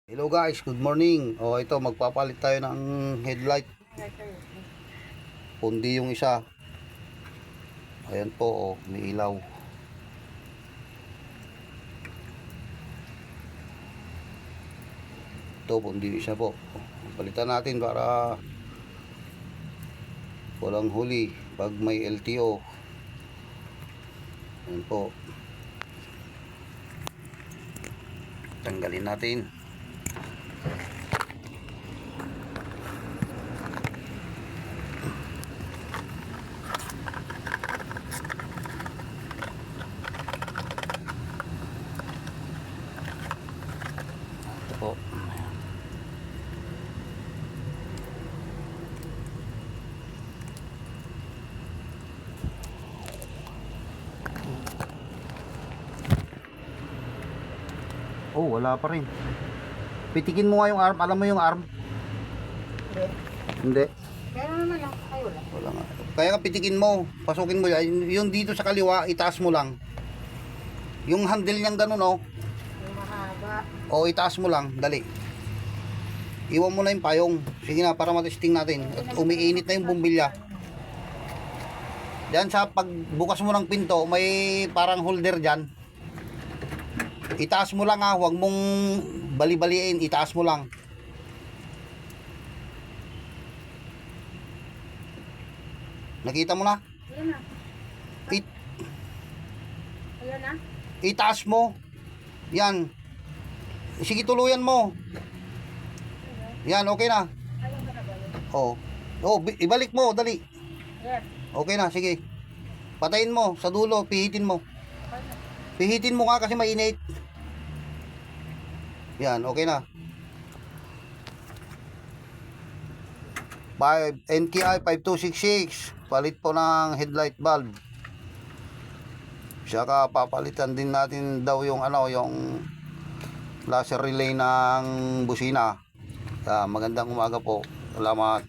Hello guys, good morning. Ito magpapalit tayo ng headlight. Pundi yung isa. Ayan po, may ilaw. Ito, pundi yung isa po. Palitan natin para walang huli pag may LTO. Ayan po. Tanggalin natin. Ito po. Oh, wala pa rin. Pitikin mo nga yung arm. Alam mo yung arm? Hindi. Meron naman lang. Ay, wala. Wala nga. Kaya nga pitikin mo. Pasukin mo yan. Yung dito sa kaliwa, itaas mo lang. Yung handle niyang ganun, oh. Yung mahaba. O, itaas mo lang. Dali. Iwan mo na yung payong. Sige na, para matesting natin. At umiinit na yung bumbilya. Diyan sa pagbukas mo ng pinto, may parang holder dyan. Itaas mo lang ha. Huwag mong bali-baliin. Itaas mo lang. Nakita mo na? Ayan na. Ayan na. Itaas mo. Yan. Sige, tuluyan mo. Yan, okay na. Ayun ka na ba yun? Ibalik mo, dali. Ayan. Okay na, sige. Patayin mo sa dulo, pihitin mo. Okay na. Pihitin mo nga kasi mainit. Yan, okay na. 5 NKI 5266. Palit po ng headlight bulb. Saka papalitan din natin daw yung yung laser relay ng busina. Magandang umaga po. Salamat.